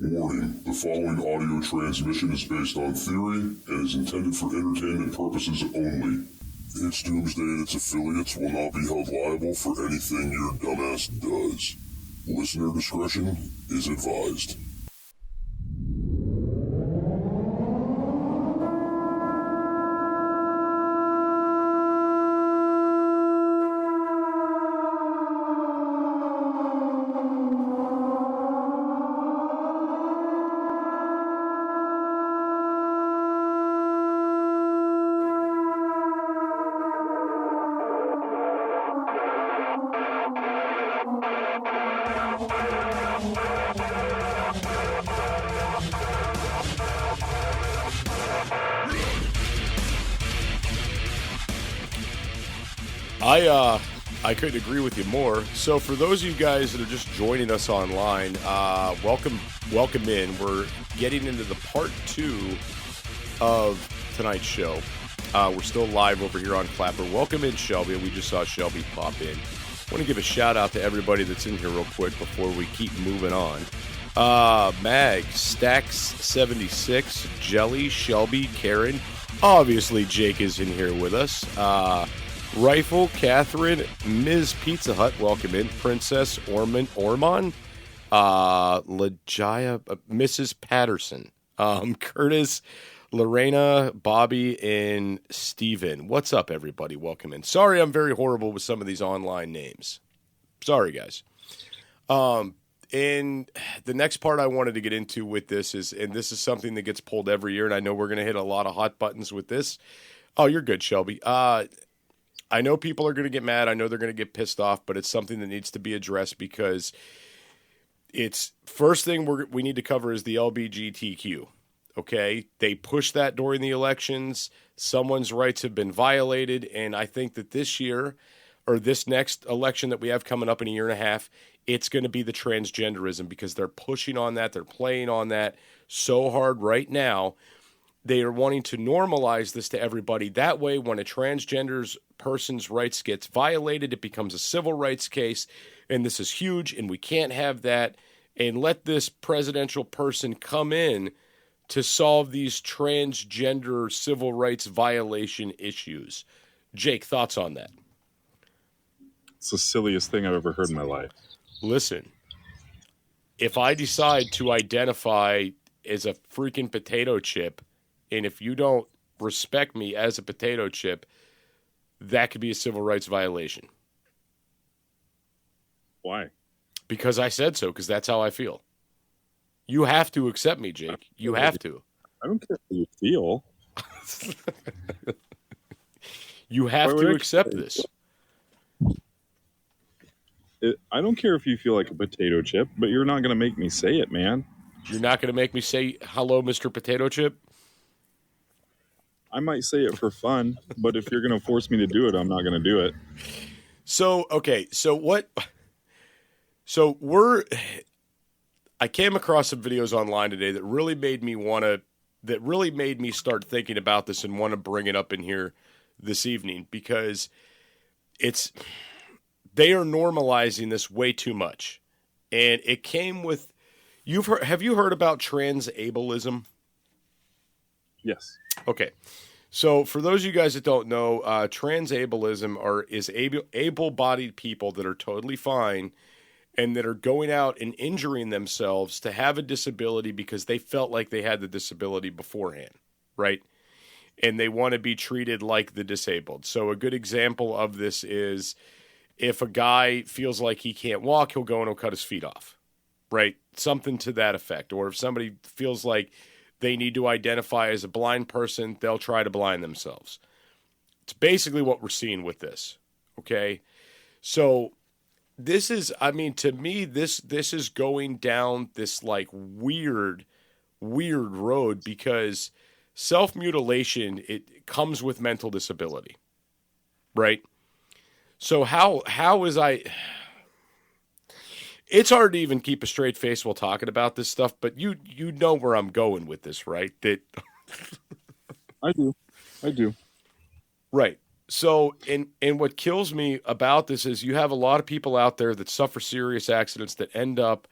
Warning, the following audio transmission is based on theory and is intended for entertainment purposes only. It's Doomsday and its affiliates will not be held liable for anything your dumbass does. Listener discretion is advised. I couldn't agree with you more. So for those of you guys that are just joining us online, welcome in. We're getting into the part 2 of tonight's show. We're still live over here on Clapper. Welcome in, Shelby. We just saw Shelby pop in. I want to give a shout out to everybody that's in here real quick before we keep moving on. Mag, Stacks76, Jelly, Shelby, Karen. Obviously, Jake is in here with us. Rifle, Catherine, Ms. Pizza Hut, welcome in. Princess Ormond, Lajaya, Mrs. Patterson, Curtis, Lorena, Bobby, and Steven. What's up, everybody? Welcome in. Sorry, I'm very horrible with some of these online names. Sorry, guys. And the next part I wanted to get into with this is, and this is something that gets pulled every year, and I know we're going to hit a lot of hot buttons with this. Oh, you're good, Shelby. I know people are going to get mad. I know they're going to get pissed off, but it's something that needs to be addressed because it's first thing we need to cover is the LGBTQ. Okay, they pushed that during the elections. Someone's rights have been violated, and I think that this year or this next election that we have coming up in a year and a half, it's going to be the transgenderism because they're pushing on that. They're playing on that so hard right now. They are wanting to normalize this to everybody. That way, when a transgender person's rights gets violated, it becomes a civil rights case, and this is huge, and we can't have that. And let this presidential person come in to solve these transgender civil rights violation issues. Jake, thoughts on that? It's the silliest thing I've ever heard in my life. Listen, if I decide to identify as a freaking potato chip, and if you don't respect me as a potato chip, that could be a civil rights violation. Why? Because I said so, because that's how I feel. You have to accept me, Jake. You have to. I don't care how you feel. You have to accept this. I don't care if you feel like a potato chip, but you're not going to make me say it, man. You're not going to make me say, hello, Mr. Potato Chip? I might say it for fun, but if you're going to force me to do it, I'm not going to do it. So, okay, I came across some videos online today that really made me start thinking about this and want to bring it up in here this evening because they are normalizing this way too much. And it came with, have you heard about transableism? Yes. Okay. So for those of you guys that don't know, transableism is able-bodied people that are totally fine and that are going out and injuring themselves to have a disability because they felt like they had the disability beforehand, right? And they want to be treated like the disabled. So a good example of this is if a guy feels like he can't walk, he'll go and he'll cut his feet off, right? Something to that effect. Or if somebody feels like they need to identify as a blind person, they'll try to blind themselves. It's basically what we're seeing with this, okay? So this is, to me, this is going down this, like, weird road because self-mutilation, it comes with mental disability, right? So how is it's hard to even keep a straight face while talking about this stuff, but you know where I'm going with this, right? That I do. Right. So, and what kills me about this is you have a lot of people out there that suffer serious accidents that end up,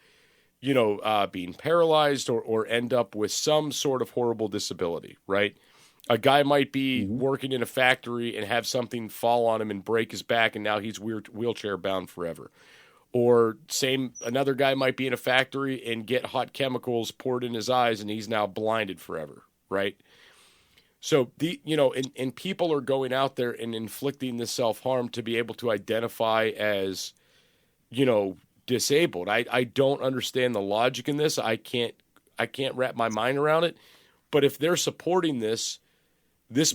being paralyzed or end up with some sort of horrible disability, right? A guy might be working in a factory and have something fall on him and break his back, and now he's wheelchair bound forever. Or another guy might be in a factory and get hot chemicals poured in his eyes, and he's now blinded forever, right? So and people are going out there and inflicting this self-harm to be able to identify as, disabled. I don't understand the logic in this. I can't wrap my mind around it. But if they're supporting this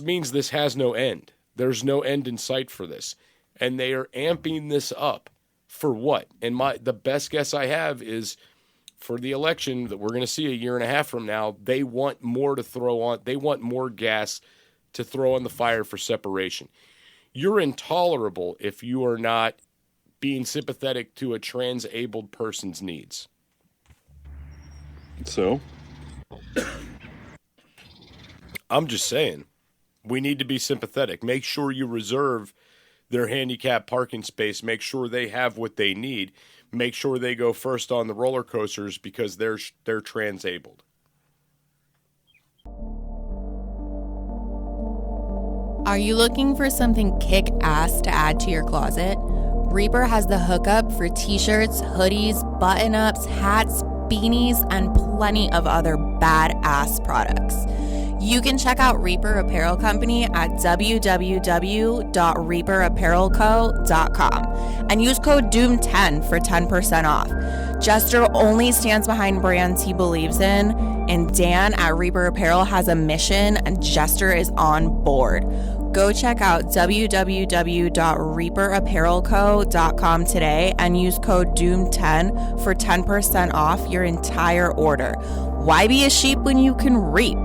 means this has no end. There's no end in sight for this. And they are amping this up for what? And the best guess I have is for the election that we're going to see a year and a half from now, they want more to throw on. They want more gas to throw on the fire for separation. You're intolerable if you are not being sympathetic to a trans-abled person's needs. So? I'm just saying, we need to be sympathetic. Make sure you reserve their handicapped parking space. Make sure they have what they need. Make sure they go first on the roller coasters because they're trans-abled. Are you looking for something kick-ass to add to your closet? Reaper has the hookup for t-shirts, hoodies, button-ups, hats, beanies, and plenty of other badass products. You can check out Reaper Apparel Company at www.reaperapparelco.com and use code DOOM10 for 10% off. Jester only stands behind brands he believes in, and Dan at Reaper Apparel has a mission, and Jester is on board. Go check out www.reaperapparelco.com today and use code DOOM10 for 10% off your entire order. Why be a sheep when you can reap?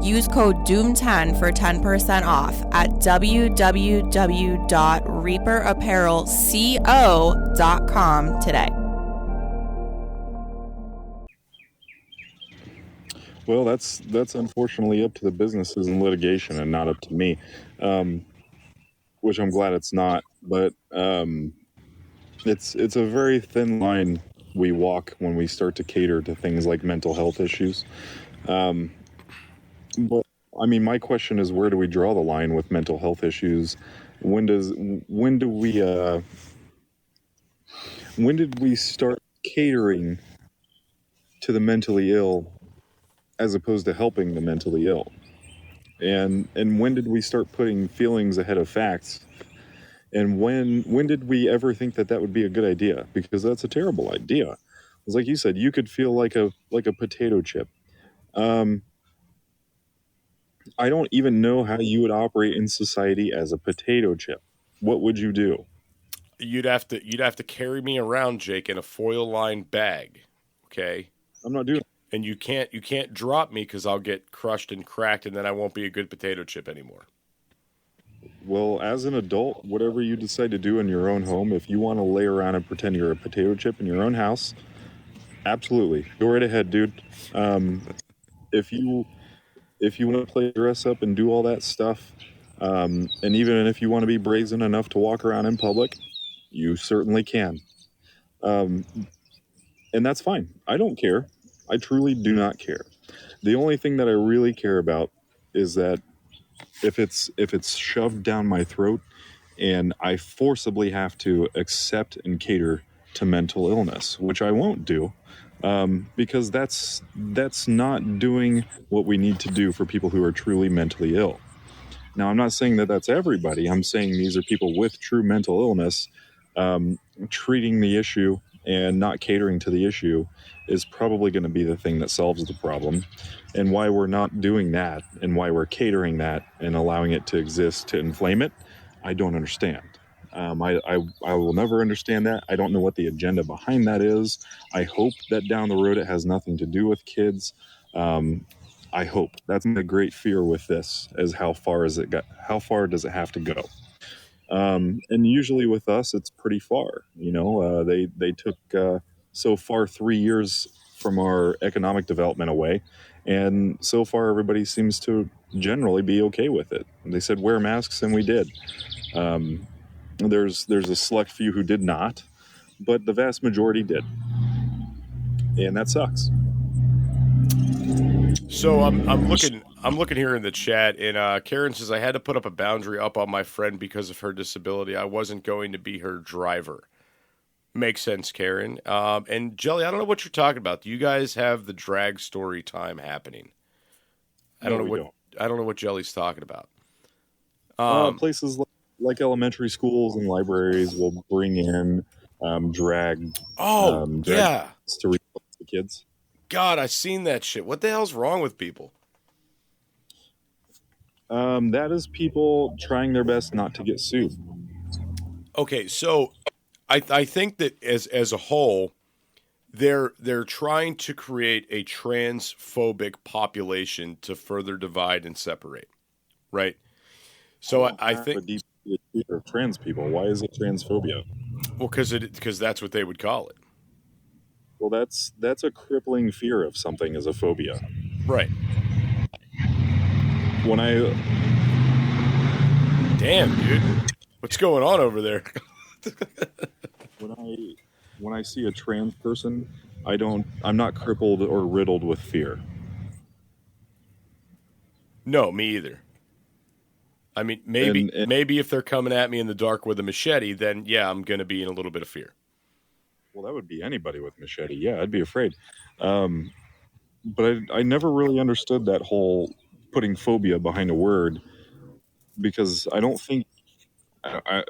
Use code DOOM10 for 10% off at www.reaperapparelco.com today. Well, that's unfortunately up to the businesses in litigation and not up to me, which I'm glad it's not. But it's a very thin line we walk when we start to cater to things like mental health issues. But I mean, my question is, where do we draw the line with mental health issues? When did we start catering to the mentally ill as opposed to helping the mentally ill? And when did we start putting feelings ahead of facts? And when did we ever think that would be a good idea? Because that's a terrible idea. It's like you said, you could feel like a potato chip. I don't even know how you would operate in society as a potato chip. What would you do? You'd have to carry me around, Jake, in a foil-lined bag. Okay? I'm not doing it. And you can't drop me because I'll get crushed and cracked, and then I won't be a good potato chip anymore. Well, as an adult, whatever you decide to do in your own home, if you want to lay around and pretend you're a potato chip in your own house, absolutely. Go right ahead, dude. If you want to play dress up and do all that stuff, and even if you want to be brazen enough to walk around in public, you certainly can. And that's fine. I don't care. I truly do not care. The only thing that I really care about is that if it's shoved down my throat and I forcibly have to accept and cater to mental illness, which I won't do, because that's not doing what we need to do for people who are truly mentally ill. Now, I'm not saying that that's everybody. I'm saying these are people with true mental illness. Treating the issue and not catering to the issue is probably going to be the thing that solves the problem. And why we're not doing that and why we're catering that and allowing it to exist to inflame it, I don't understand. I will never understand that. I don't know what the agenda behind that is. I hope that down the road it has nothing to do with kids. I hope. That's my great fear with this, is how far does it have to go? And usually with us, it's pretty far. They took so far 3 years from our economic development away, and so far everybody seems to generally be okay with it. They said wear masks, and we did. There's a select few who did not, but the vast majority did. and that sucks. So I'm looking here in the chat, and Karen says I had to put up a boundary up on my friend because of her disability. I wasn't going to be her driver. Makes sense, Karen. And Jelly, I don't know what you're talking about. Do you guys have the drag story time happening? I don't know what Jelly's talking about. Places like elementary schools and libraries will bring in drag. Yeah, to reach the kids. God, I've seen that shit. What the hell's wrong with people? That is people trying their best not to get sued. Okay, so I think that as a whole, they're trying to create a transphobic population to further divide and separate, right? So I think a deep fear of trans people. Why is it transphobia? Well, because that's what they would call it. Well, that's a crippling fear of something as a phobia. Right. Damn, dude. What's going on over there? When I see a trans person, I'm not crippled or riddled with fear. No, me either. I mean, maybe if they're coming at me in the dark with a machete, then yeah, I'm going to be in a little bit of fear. Well, that would be anybody with machete. Yeah, I'd be afraid. But I never really understood that whole putting phobia behind a word, because I don't think,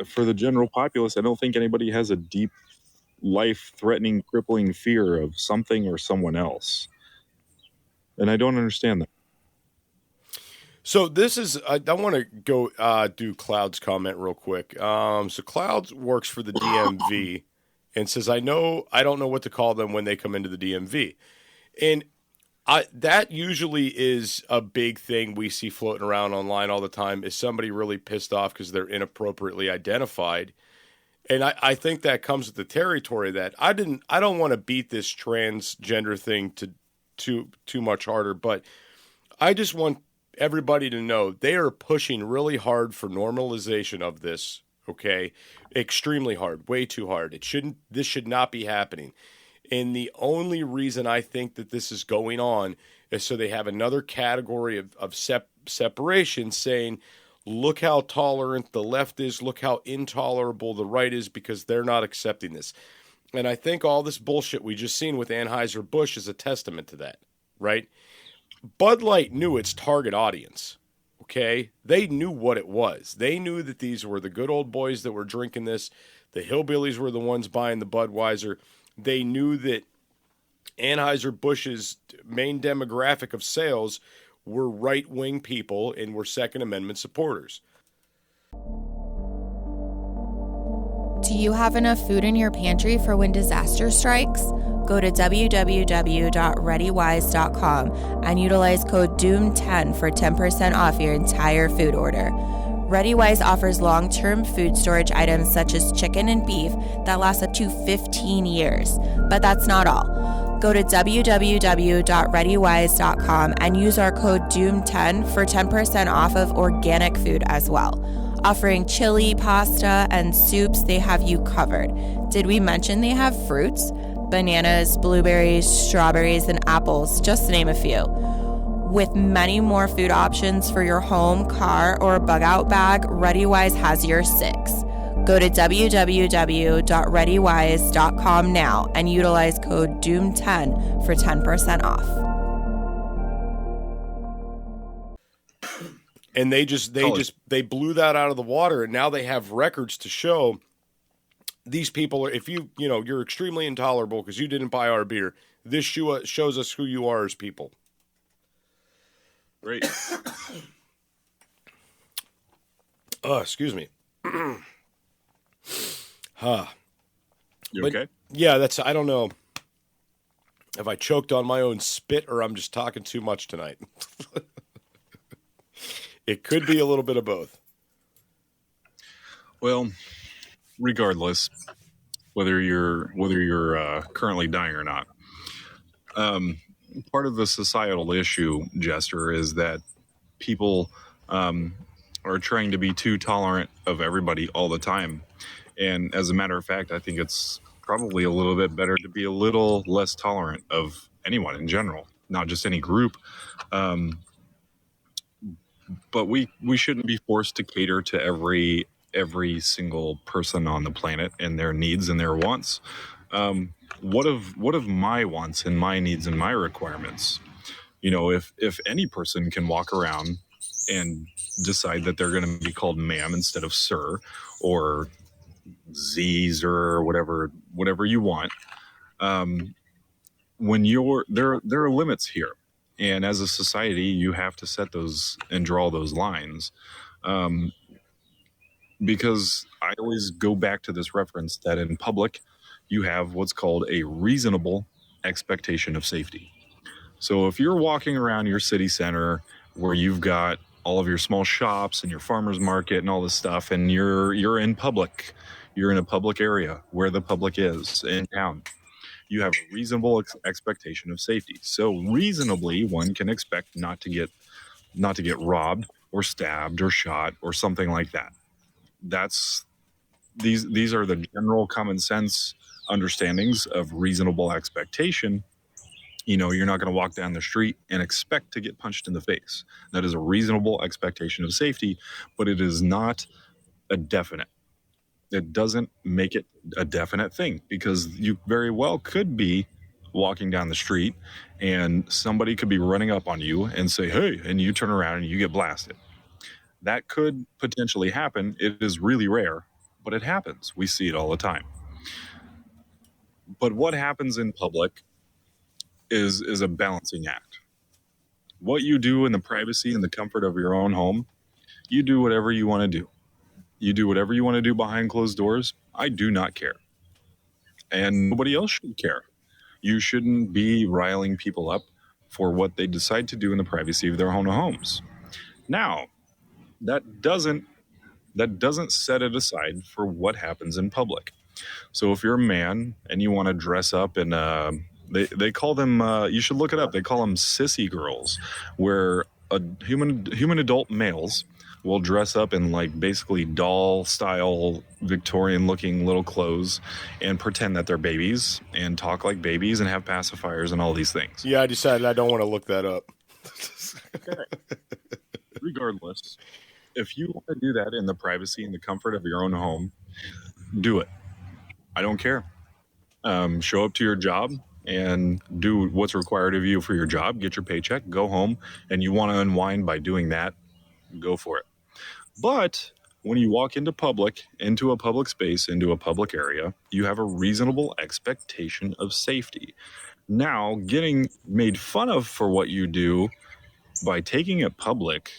for the general populace, I don't think anybody has a deep, life-threatening, crippling fear of something or someone else. And I don't understand that. So this is, I want to go do Cloud's comment real quick. So Cloud works for the DMV and says, I don't know what to call them when they come into the DMV. And that usually is a big thing we see floating around online all the time, is somebody really pissed off because they're inappropriately identified. And I think that comes with the territory that I don't want to beat this transgender thing too much harder, but I just want everybody to know they are pushing really hard for normalization of this. Okay. Extremely hard, way too hard. This should not be happening. And the only reason I think that this is going on is so they have another category of separation, saying, look how tolerant the left is, look how intolerable the right is, because they're not accepting this. And I think all this bullshit we just seen with Anheuser-Busch is a testament to that, right? Bud Light knew its target audience, okay? They knew what it was. They knew that these were the good old boys that were drinking this. The hillbillies were the ones buying the Budweiser. They knew that Anheuser-Busch's main demographic of sales were right-wing people and were Second Amendment supporters. Do you have enough food in your pantry for when disaster strikes? Go to www.readywise.com and utilize code DOOM10 for 10% off your entire food order. ReadyWise offers long-term food storage items such as chicken and beef that last up to 15 years. But that's not all. Go to www.readywise.com and use our code DOOM10 for 10% off of organic food as well. Offering chili, pasta, and soups, they have you covered. Did we mention they have fruits? Bananas, blueberries, strawberries, and apples, just to name a few. With many more food options for your home, car, or bug-out bag, ReadyWise has your six. Go to www.readywise.com now and utilize code DOOM10 for 10% off. And they blew that out of the water, and now they have records to show these people are, if you're extremely intolerable because you didn't buy our beer, this shows us who you are as people. Great. Excuse me. You okay? Yeah, I don't know if I choked on my own spit or I'm just talking too much tonight. It could be a little bit of both. Well, regardless, whether you're currently dying or not, part of the societal issue, Jester, is that people are trying to be too tolerant of everybody all the time. And as a matter of fact, I think it's probably a little bit better to be a little less tolerant of anyone in general, not just any group. But we shouldn't be forced to cater to every single person on the planet and their needs and their wants. What of my wants and my needs and my requirements? You know, if any person can walk around and decide that they're going to be called ma'am instead of sir, or Z's, or whatever you want, when there are limits here. And as a society, you have to set those and draw those lines. Because I always go back to this reference that in public, you have what's called a reasonable expectation of safety. So if you're walking around your city center where you've got all of your small shops and your farmer's market and all this stuff, and you're in public, you're in a public area where the public is in town, you have a reasonable expectation of safety. So reasonably, one can expect not to get robbed or stabbed or shot or something like that. These are the general common sense understandings of reasonable expectation. You know, you're not going to walk down the street and expect to get punched in the face. That is a reasonable expectation of safety, but it is not a definite. It doesn't make it a definite thing, because you very well could be walking down the street and somebody could be running up on you and say, hey, and you turn around and you get blasted. That could potentially happen. It is really rare, but it happens. We see it all the time. But what happens in public is a balancing act. What you do in the privacy and the comfort of your own home, you do whatever you want to do. You do whatever you want to do behind closed doors. I do not care. And nobody else should care. You shouldn't be riling people up for what they decide to do in the privacy of their own homes. Now, that doesn't set it aside for what happens in public. So if you're a man and you want to dress up in they call them you should look it up. They call them sissy girls, where human adult males will dress up in like basically doll style Victorian looking little clothes and pretend that they're babies and talk like babies and have pacifiers and all these things. Yeah, I decided I don't want to look that up. Okay. Regardless, if you want to do that in the privacy and the comfort of your own home, do it. I don't care. Show up to your job and do what's required of you for your job. Get your paycheck, go home, and you want to unwind by doing that, go for it. But when you walk into a public space, into a public area, you have a reasonable expectation of safety. Now, getting made fun of for what you do by taking it public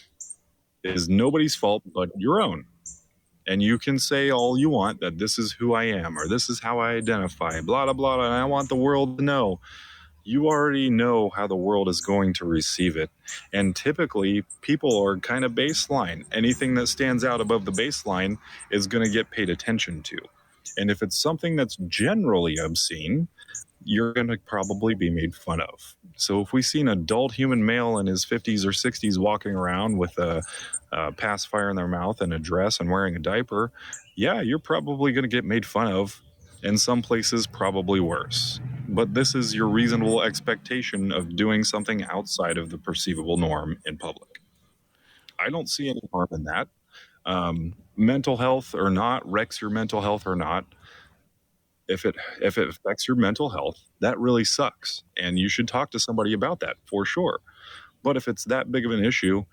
is nobody's fault but your own. And you can say all you want that this is who I am, or this is how I identify, blah, blah, blah, and I want the world to know. You already know how the world is going to receive it. And typically, people are kind of baseline. Anything that stands out above the baseline is going to get paid attention to. And if it's something that's generally obscene, you're going to probably be made fun of. So if we see an adult human male in his 50s or 60s walking around with a pacifier in their mouth and a dress and wearing a diaper, yeah, you're probably going to get made fun of. In some places, probably worse. But this is your reasonable expectation of doing something outside of the perceivable norm in public. I don't see any harm in that. Mental health or not, wrecks your mental health or not, if it affects your mental health, that really sucks. And you should talk to somebody about that for sure. But if it's that big of an issue,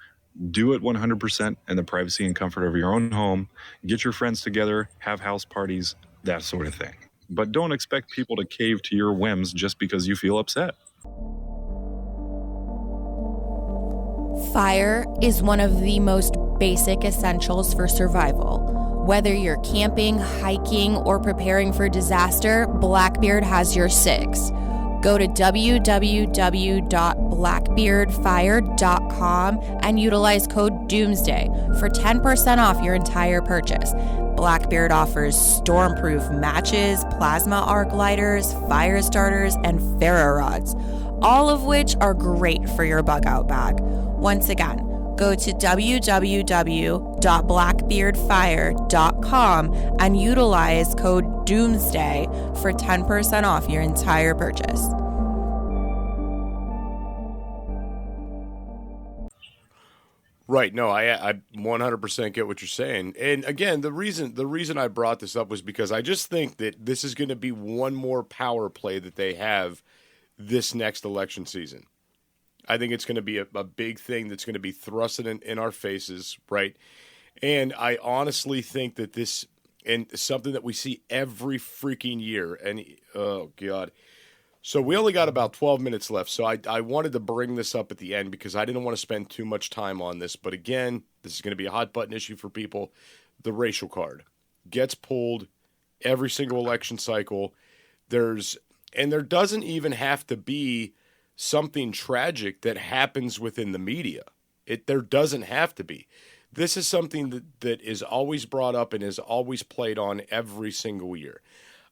do it 100% in the privacy and comfort of your own home. Get your friends together, have house parties, that sort of thing. But don't expect people to cave to your whims just because you feel upset. Fire is one of the most basic essentials for survival. Whether you're camping, hiking, or preparing for disaster, Blackbeard has your six. Go to www.blackbeardfire.com and utilize code DoomsDay for 10% off your entire purchase. Blackbeard offers stormproof matches, plasma arc lighters, fire starters, and ferro rods, all of which are great for your bug out bag. Once again, Go to www.blackbeardfire.com and utilize code DoomsDay for 10% off your entire purchase. Right. No, I 100% get what you're saying. And again, the reason I brought this up was because I just think that this is going to be one more power play that they have this next election season. I think it's going to be a big thing that's going to be thrusted in our faces, right? And I honestly think that this, and something that we see every freaking year, and oh God. So we only got about 12 minutes left, so I wanted to bring this up at the end because I didn't want to spend too much time on this. But again, this is going to be a hot button issue for people. The racial card gets pulled every single election cycle. There doesn't even have to be something tragic that happens within the media. There doesn't have to be. This is something that is always brought up and is always played on every single year.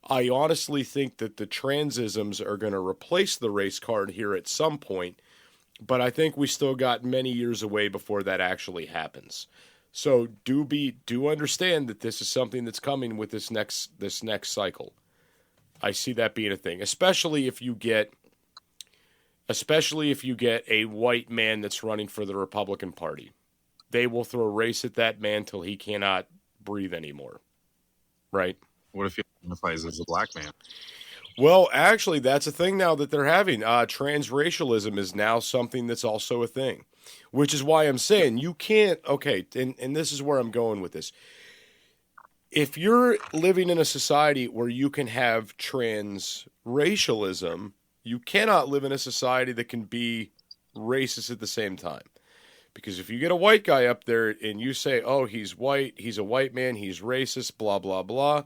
I honestly think that the transisms are going to replace the race card here at some point, but I think we still got many years away before that actually happens. So do understand that this is something that's coming with this next cycle. I see that being a thing, especially if you get a white man that's running for the Republican Party. They will throw race at that man till he cannot breathe anymore. Right? What if he identifies as a black man? Well, actually, that's a thing now that they're having. Transracialism is now something that's also a thing, which is why I'm saying you can't, okay, and this is where I'm going with this. If you're living in a society where you can have transracialism, you cannot live in a society that can be racist at the same time. Because if you get a white guy up there and you say, oh, he's white, he's a white man, he's racist, blah, blah, blah,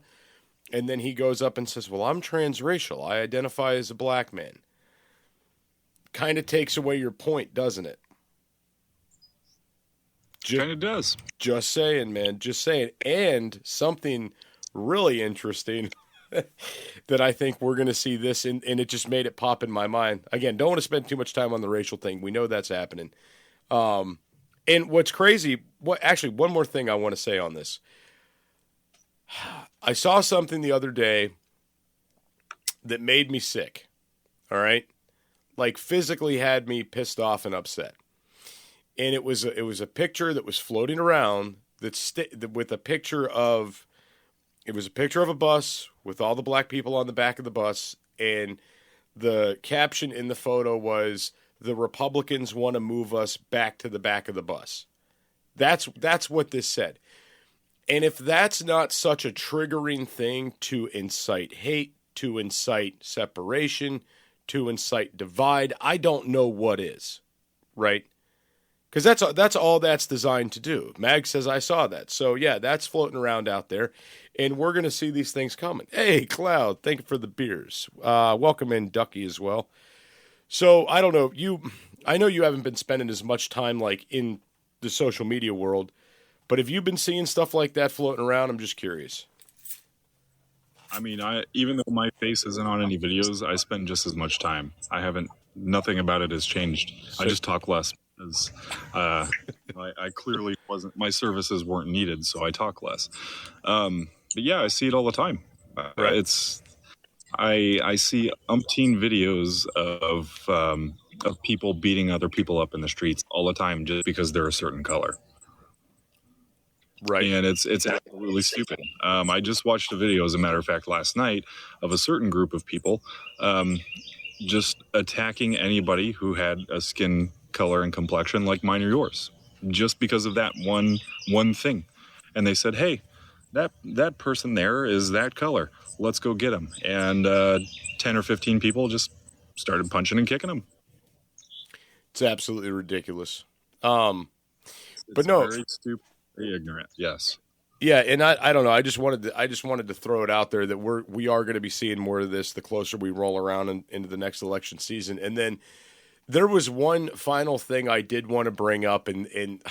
and then he goes up and says, well, I'm transracial, I identify as a black man. Kind of takes away your point, doesn't it? Kind of does. Just saying, man, just saying. And something really interesting that I think we're going to see this, and it just made it pop in my mind. Again, don't want to spend too much time on the racial thing. We know that's happening. And what's crazy, actually, one more thing I want to say on this. I saw something the other day that made me sick. All right? Like physically had me pissed off and upset. And it was a picture that was floating around with a picture of, it was a picture of a bus with all the black people on the back of the bus, and the caption in the photo was, the Republicans want to move us back to the back of the bus. That's what this said. And if that's not such a triggering thing to incite hate, to incite separation, to incite divide, I don't know what is, right? Because that's all that's designed to do. Mag says, I saw that. So, yeah, that's floating around out there, and we're going to see these things coming. Hey, Cloud, thank you for the beers. Welcome in, Ducky, as well. So, I don't know. I know you haven't been spending as much time, like, in the social media world, but have you been seeing stuff like that floating around? I'm just curious. I mean, even though my face isn't on any videos, I spend just as much time. Nothing about it has changed. I just talk less. Because I clearly wasn't, my services weren't needed, so I talk less. But yeah, I see it all the time. Right. I see umpteen videos of people beating other people up in the streets all the time just because they're a certain color. Right. And it's absolutely stupid. I just watched a video, as a matter of fact, last night of a certain group of people just attacking anybody who had a skin color and complexion like mine or yours, just because of that one thing. And they said, hey, that person there is that color, let's go get him. And 10 or 15 people just started punching and kicking him. It's absolutely ridiculous. It's no, very stupid, very ignorant. Yes. Yeah, and I don't know. I just wanted to throw it out there that we are going to be seeing more of this the closer we roll around into the next election season. And then there was one final thing I did want to bring up, and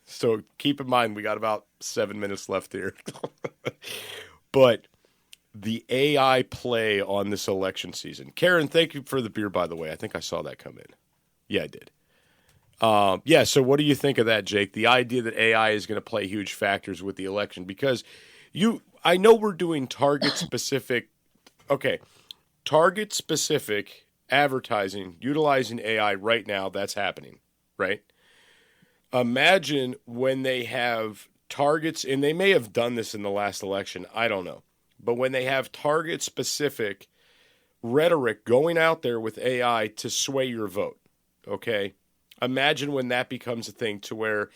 so keep in mind we got about 7 minutes left here. But the AI play on this election season. Karen, thank you for the beer, by the way. I think I saw that come in. Yeah, I did. Yeah, so what do you think of that, Jake? The idea that AI is going to play huge factors with the election, because I know we're doing target-specific advertising utilizing AI right now. That's happening, right? Imagine when they have targets, and they may have done this in the last election, I don't know. But when they have target-specific rhetoric going out there with AI to sway your vote, okay? Imagine when that becomes a thing, to where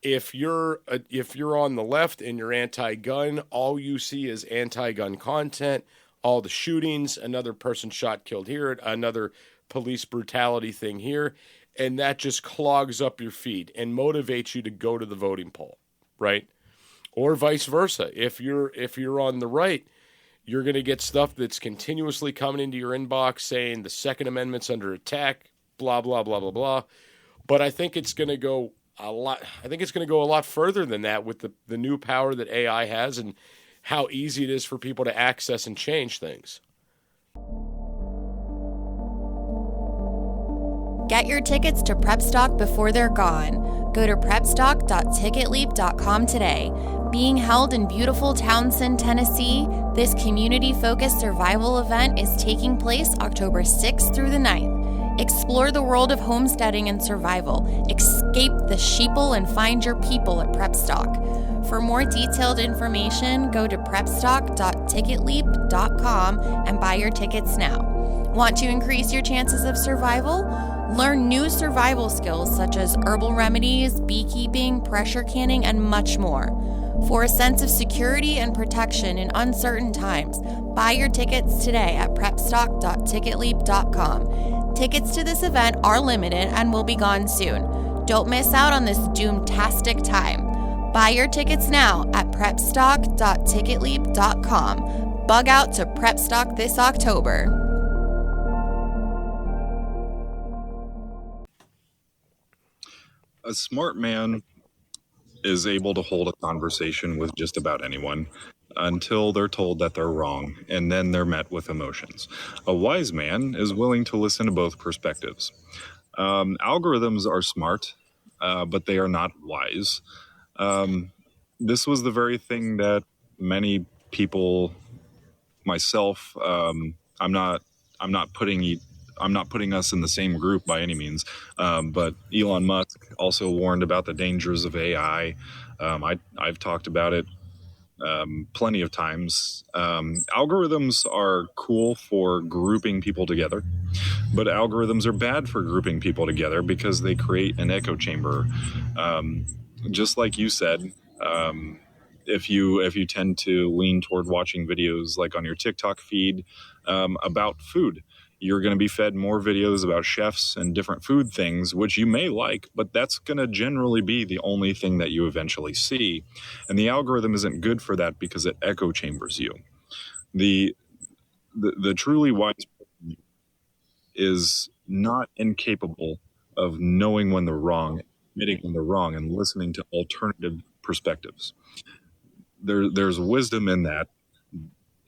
if you're on the left and you're anti-gun, all you see is anti-gun content, all the shootings, another person shot, killed here, another police brutality thing here, and that just clogs up your feed and motivates you to go to the voting poll, right? Or vice versa. If you're on the right, you're going to get stuff that's continuously coming into your inbox saying the Second Amendment's under attack, blah, blah, blah, blah, blah. But I think it's going to go a lot further than that with the new power that AI has and how easy it is for people to access and change things. Get your tickets to PrepStock before they're gone. Go to prepstock.ticketleap.com today. Being held in beautiful Townsend, Tennessee, this community-focused survival event is taking place October 6th through the 9th. Explore the world of homesteading and survival. Escape the sheeple and find your people at PrepStock. For more detailed information, go to prepstock.ticketleap.com and buy your tickets now. Want to increase your chances of survival? Learn new survival skills such as herbal remedies, beekeeping, pressure canning, and much more. For a sense of security and protection in uncertain times, buy your tickets today at prepstock.ticketleap.com. Tickets to this event are limited and will be gone soon. Don't miss out on this doom-tastic time. Buy your tickets now at prepstock.ticketleap.com. Bug out to PrepStock this October. A smart man is able to hold a conversation with just about anyone until they're told that they're wrong, and then they're met with emotions. A wise man is willing to listen to both perspectives. Algorithms are smart, but they are not wise. This was the very thing that many people, myself, I'm not putting us in the same group by any means, but Elon Musk also warned about the dangers of AI. I've talked about it plenty of times. Algorithms are cool for grouping people together, but algorithms are bad for grouping people together because they create an echo chamber. Just like you said, if you tend to lean toward watching videos like on your TikTok feed about food, you're going to be fed more videos about chefs and different food things, which you may like, but that's going to generally be the only thing that you eventually see. And the algorithm isn't good for that because it echo chambers you. The truly wise person is not incapable of knowing when they're wrong, admitting when they're wrong, and listening to alternative perspectives. There's wisdom in that.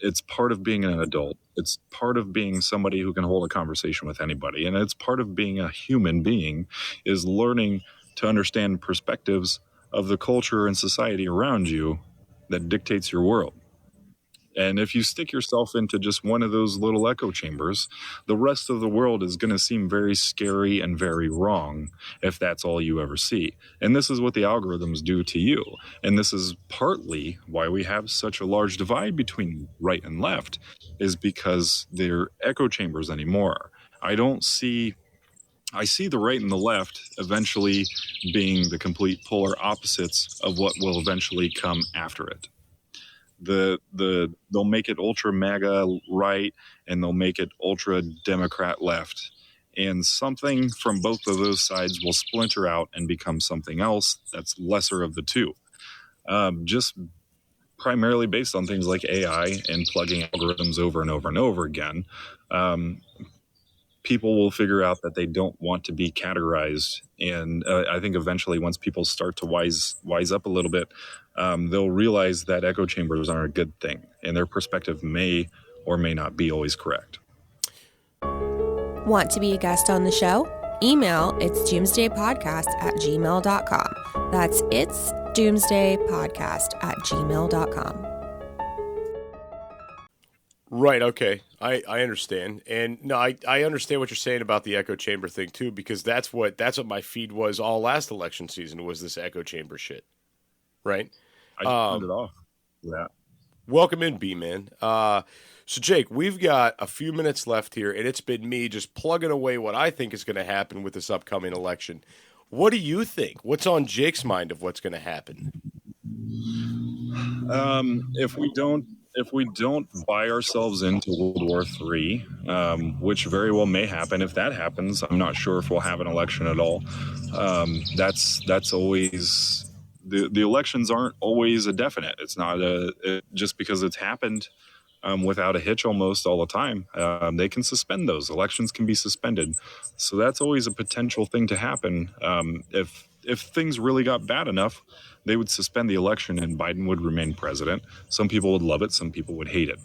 It's part of being an adult. It's part of being somebody who can hold a conversation with anybody. And it's part of being a human being, is learning to understand perspectives of the culture and society around you that dictates your world. And if you stick yourself into just one of those little echo chambers, the rest of the world is going to seem very scary and very wrong if that's all you ever see. And this is what the algorithms do to you. And this is partly why we have such a large divide between right and left, is because they're echo chambers anymore. I see the right and the left eventually being the complete polar opposites of what will eventually come after it. They'll make it ultra MAGA right, and they'll make it ultra Democrat left, and something from both of those sides will splinter out and become something else that's lesser of the two, just primarily based on things like AI and plugging algorithms over and over and over again. People will figure out that they don't want to be categorized. And I think eventually, once people start to wise up a little bit, they'll realize that echo chambers aren't a good thing, and their perspective may or may not be always correct. Want to be a guest on the show? Email it's doomsdaypodcast@gmail.com. That's it's doomsdaypodcast@gmail.com. Right. Okay. I understand. And no, I understand what you're saying about the echo chamber thing too, because that's what my feed was all last election season, was this echo chamber shit. Right. I turned it off. Yeah. Welcome in, B-Man. So Jake, we've got a few minutes left here, and it's been me just plugging away what I think is going to happen with this upcoming election. What do you think? What's on Jake's mind of what's going to happen? If we don't buy ourselves into World War III, which very well may happen, if that happens, I'm not sure if we'll have an election at all. That's always the elections aren't always a definite. It's not just because it's happened without a hitch almost all the time. They can suspend those elections, can be suspended, so that's always a potential thing to happen. If things really got bad enough, they would suspend the election and Biden would remain president. Some people would love it. Some people would hate it.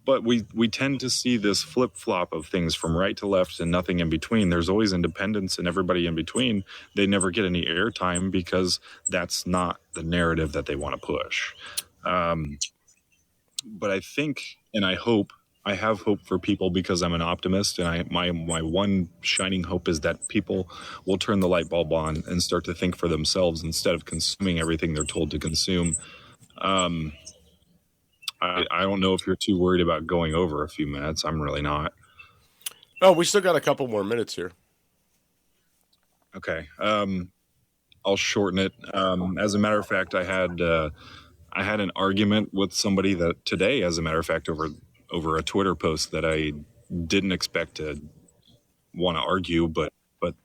But we tend to see this flip-flop of things from right to left and nothing in between. There's always independents and everybody in between. They never get any airtime because that's not the narrative that they want to push. But I think, and I hope, I have hope for people because I'm an optimist, and my one shining hope is that people will turn the light bulb on and start to think for themselves instead of consuming everything they're told to consume. I don't know if you're too worried about going over a few minutes. I'm really not. Oh, we still got a couple more minutes here. Okay. I'll shorten it. As a matter of fact, I had an argument with somebody that today, as a matter of fact, over a Twitter post that I didn't expect to want to argue, but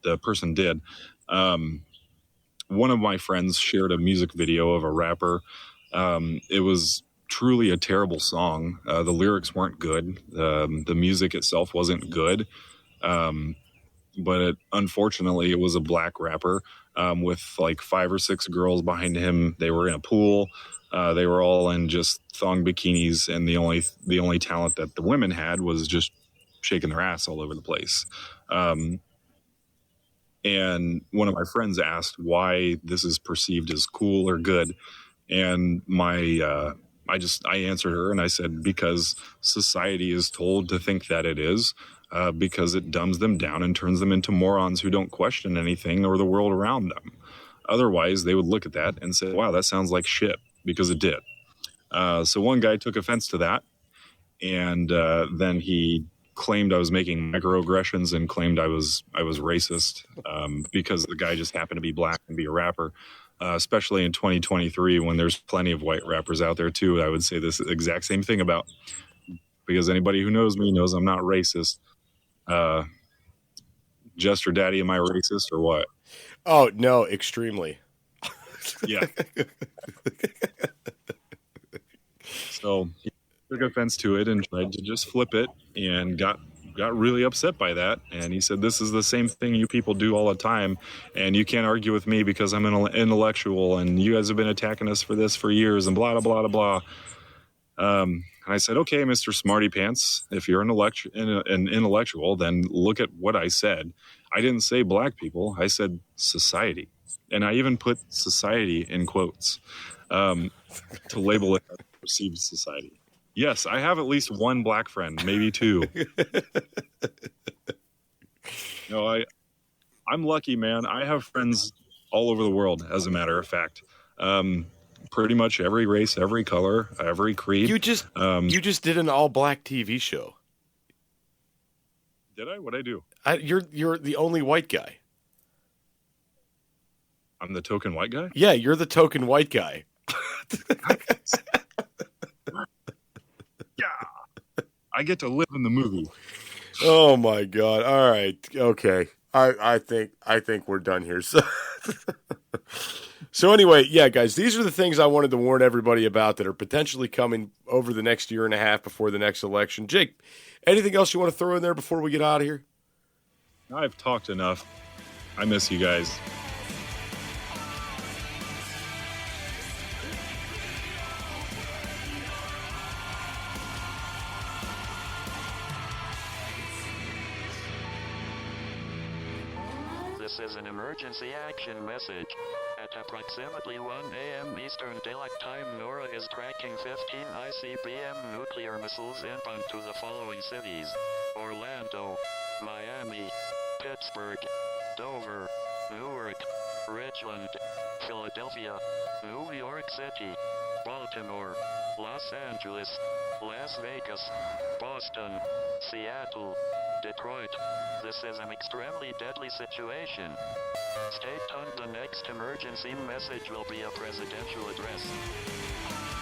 the person did. One of my friends shared a music video of a rapper. It was truly a terrible song. The lyrics weren't good. The music itself wasn't good. But unfortunately, it was a black rapper with like 5 or 6 girls behind him. They were in a pool. They were all in just thong bikinis, and the only talent that the women had was just shaking their ass all over the place. And one of my friends asked why this is perceived as cool or good, and I answered her and I said, because society is told to think that it is, because it dumbs them down and turns them into morons who don't question anything or the world around them. Otherwise, they would look at that and say, wow, that sounds like shit, because it did. So one guy took offense to that, and then he claimed I was making microaggressions and claimed I was racist because the guy just happened to be black and be a rapper. Especially in 2023, when there's plenty of white rappers out there too, I would say this exact same thing about, because anybody who knows me knows I'm not racist. Jester Daddy, am I racist or what? Oh, no, extremely. Yeah. So he took offense to it and tried to just flip it and got really upset by that. And he said, this is the same thing you people do all the time, and you can't argue with me because I'm an intellectual, and you guys have been attacking us for this for years, and blah, blah, blah, blah. And I said, okay, Mr. Smarty Pants, if you're an intellectual, then look at what I said. I didn't say black people. I said society. And I even put society in quotes to label it as perceived society. Yes, I have at least one black friend, maybe 2. No, I'm lucky, man. I have friends all over the world, as a matter of fact. Pretty much every race, every color, every creed. You just did an all-black TV show. Did I? What'd I do? You're the only white guy. I'm the token white guy? Yeah, you're the token white guy. Yeah. I get to live in the movie. Oh my God. All right. Okay. I think we're done here. So anyway, yeah, guys, these are the things I wanted to warn everybody about that are potentially coming over the next year and a half before the next election. Jake, anything else you want to throw in there before we get out of here? I've talked enough. I miss you guys. This is an emergency action message. At approximately 1 a.m. Eastern Daylight Time, NORAD is tracking 15 ICBM nuclear missiles inbound to the following cities: Orlando, Miami, Pittsburgh, Dover, Newark, Richland, Philadelphia, New York City, Baltimore, Los Angeles, Las Vegas, Boston, Seattle, Detroit. This is an extremely deadly situation. Stay tuned. The next emergency message will be a presidential address.